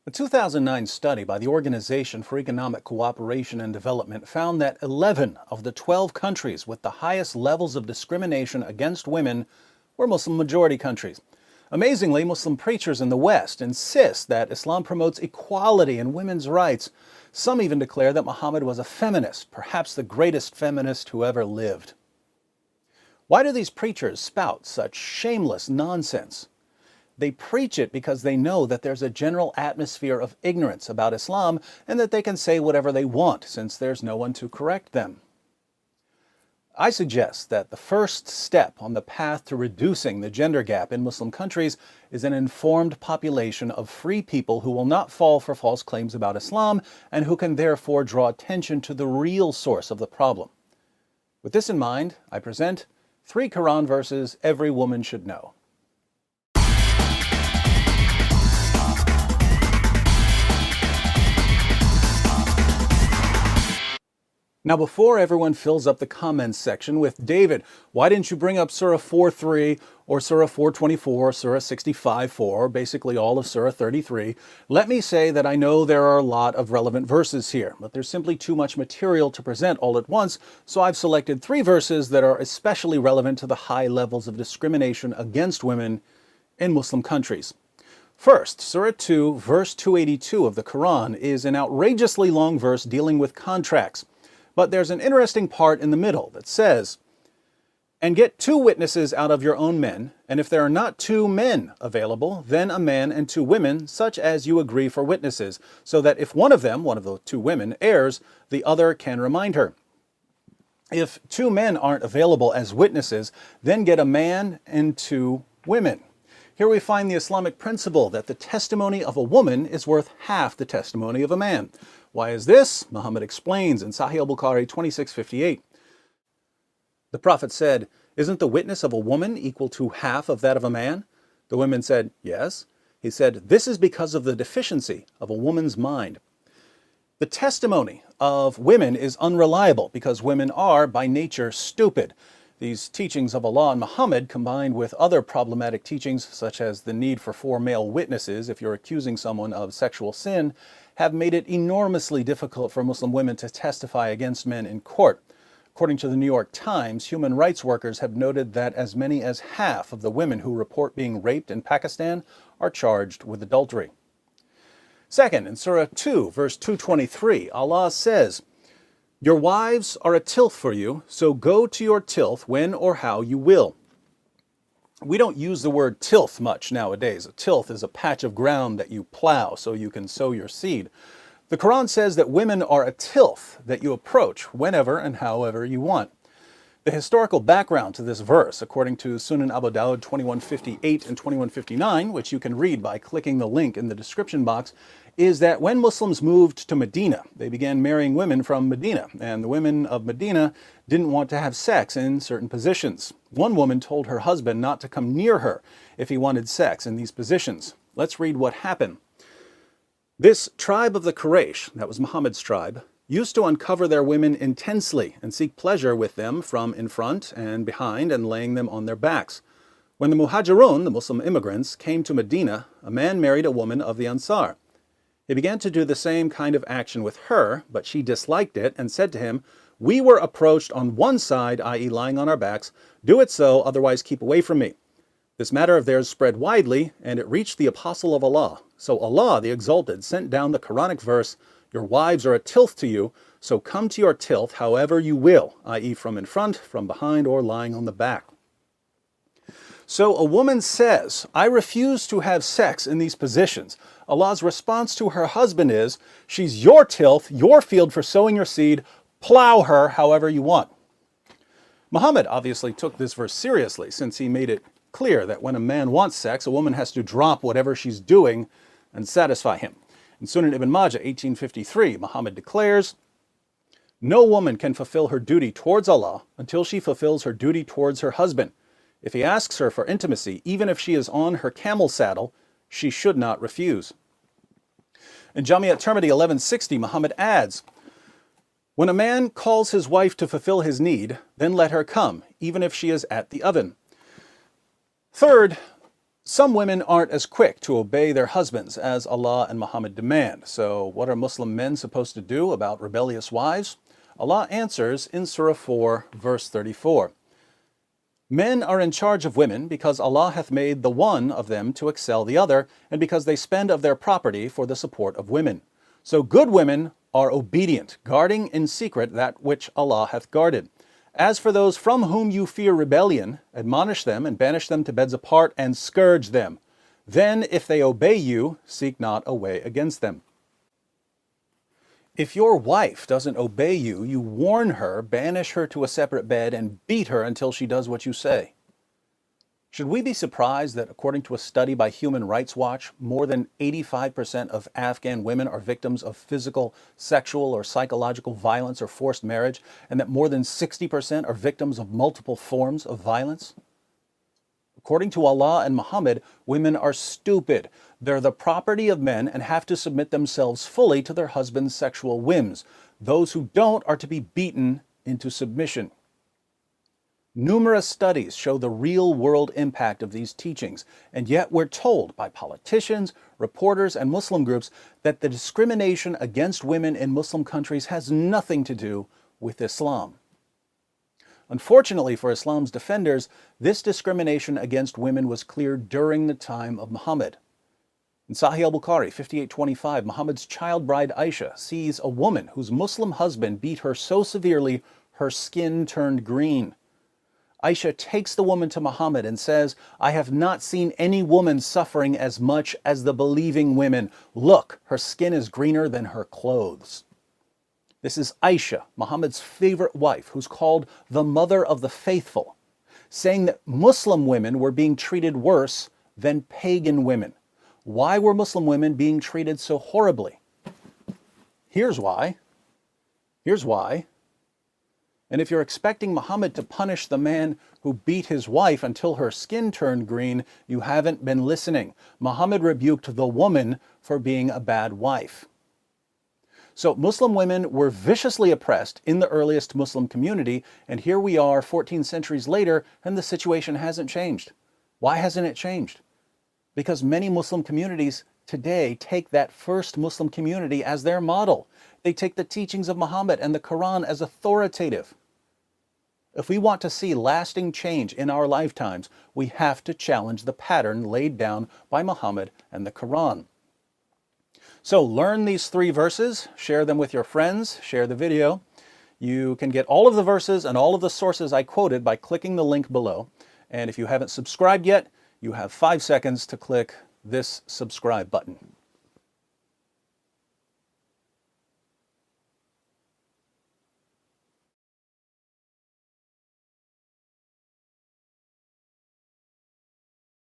A 2009 study by the Organization for Economic Cooperation and Development found that 11 of the 12 countries with the highest levels of discrimination against women were Muslim-majority countries. Amazingly, Muslim preachers in the West insist that Islam promotes equality and women's rights. Some even declare that Muhammad was a feminist, perhaps the greatest feminist who ever lived. Why do these preachers spout such shameless nonsense? They preach it because they know that there's a general atmosphere of ignorance about Islam and that they can say whatever they want since there's no one to correct them. I suggest that the first step on the path to reducing the gender gap in Muslim countries is an informed population of free people who will not fall for false claims about Islam and who can therefore draw attention to the real source of the problem. With this in mind, I present 3 Quran verses every woman should know. Now, before everyone fills up the comments section with, David, why didn't you bring up Surah 4:3 or Surah 4:24, Surah 65:4, or basically all of Surah 33, let me say that I know there are a lot of relevant verses here, but there's simply too much material to present all at once, so I've selected 3 verses that are especially relevant to the high levels of discrimination against women in Muslim countries. First, Surah 2, verse 282 of the Quran is an outrageously long verse dealing with contracts. But there's an interesting part in the middle that says, "And get 2 witnesses out of your own men, and if there are not 2 men available, then a man and 2 women, such as you agree for witnesses, so that if one of them, one of the 2 women, errs, the other can remind her. If 2 men aren't available as witnesses, then get a man and 2 women." Here we find the Islamic principle that the testimony of a woman is worth half the testimony of a man. Why is this? Muhammad explains in Sahih al-Bukhari 2658. The Prophet said, "Isn't the witness of a woman equal to half of that of a man?" The women said, "Yes." He said, "This is because of the deficiency of a woman's mind." The testimony of women is unreliable because women are, by nature, stupid. These teachings of Allah and Muhammad, combined with other problematic teachings, such as the need for 4 male witnesses if you're accusing someone of sexual sin, have made it enormously difficult for Muslim women to testify against men in court. According to the New York Times, human rights workers have noted that as many as half of the women who report being raped in Pakistan are charged with adultery. Second, in Surah 2, verse 223, Allah says, "Your wives are a tilth for you, so go to your tilth when or how you will." We don't use the word tilth much nowadays. A tilth is a patch of ground that you plow so you can sow your seed. The Quran says that women are a tilth that you approach whenever and however you want. The historical background to this verse, according to Sunan Abu Dawud 2158 and 2159, which you can read by clicking the link in the description box, is that when Muslims moved to Medina, they began marrying women from Medina, and the women of Medina didn't want to have sex in certain positions. One woman told her husband not to come near her if he wanted sex in these positions. Let's read what happened. This tribe of the Quraysh, that was Muhammad's tribe, used to uncover their women intensely and seek pleasure with them from in front and behind and laying them on their backs. When the Muhajirun, the Muslim immigrants, came to Medina, a man married a woman of the Ansar. He began to do the same kind of action with her, but she disliked it and said to him, "We were approached on one side, i.e. lying on our backs. Do it so, otherwise keep away from me." This matter of theirs spread widely, and it reached the Apostle of Allah. So Allah, the Exalted, sent down the Quranic verse, "Your wives are a tilth to you, so come to your tilth however you will," i.e. from in front, from behind, or lying on the back. So a woman says, "I refuse to have sex in these positions." Allah's response to her husband is, "She's your tilth, your field for sowing your seed, plow her however you want." Muhammad obviously took this verse seriously, since he made it clear that when a man wants sex, a woman has to drop whatever she's doing and satisfy him. In Sunan Ibn Majah 1853, Muhammad declares, "No woman can fulfill her duty towards Allah until she fulfills her duty towards her husband. If he asks her for intimacy, even if she is on her camel saddle, she should not refuse." In Jami at-Tirmidhi 1160, Muhammad adds, "When a man calls his wife to fulfill his need, then let her come, even if she is at the oven." Third, Some women aren't as quick to obey their husbands as Allah and Muhammad demand. So what are Muslim men supposed to do about rebellious wives? Allah answers in Surah 4, verse 34. Men are in charge of women because Allah hath made the one of them to excel the other, and because they spend of their property for the support of women. So good women are obedient, guarding in secret that which Allah hath guarded. As for those from whom you fear rebellion, admonish them and banish them to beds apart and scourge them. Then, if they obey you, seek not a way against them. If your wife doesn't obey you, you warn her, banish her to a separate bed, and beat her until she does what you say. Should we be surprised that, according to a study by Human Rights Watch, more than 85% of Afghan women are victims of physical, sexual, or psychological violence or forced marriage, and that more than 60% are victims of multiple forms of violence? According to Allah and Muhammad, women are stupid. They're the property of men and have to submit themselves fully to their husbands' sexual whims. Those who don't are to be beaten into submission. Numerous studies show the real-world impact of these teachings, and yet we're told by politicians, reporters, and Muslim groups that the discrimination against women in Muslim countries has nothing to do with Islam. Unfortunately for Islam's defenders, this discrimination against women was clear during the time of Muhammad. In Sahih al-Bukhari 5825, Muhammad's child bride Aisha sees a woman whose Muslim husband beat her so severely her skin turned green. Aisha takes the woman to Muhammad and says, "I have not seen any woman suffering as much as the believing women. Look, her skin is greener than her clothes." This is Aisha, Muhammad's favorite wife, who's called the mother of the faithful, saying that Muslim women were being treated worse than pagan women. Why were Muslim women being treated so horribly? Here's why. And if you're expecting Muhammad to punish the man who beat his wife until her skin turned green, you haven't been listening. Muhammad rebuked the woman for being a bad wife. So Muslim women were viciously oppressed in the earliest Muslim community, and here we are 14 centuries later, and the situation hasn't changed. Why hasn't it changed? Because many Muslim communities today take that first Muslim community as their model. They take the teachings of Muhammad and the Quran as authoritative. If we want to see lasting change in our lifetimes, we have to challenge the pattern laid down by Muhammad and the Quran. So learn these 3 verses, share them with your friends, share the video. You can get all of the verses and all of the sources I quoted by clicking the link below. And if you haven't subscribed yet, you have 5 seconds to click this subscribe button.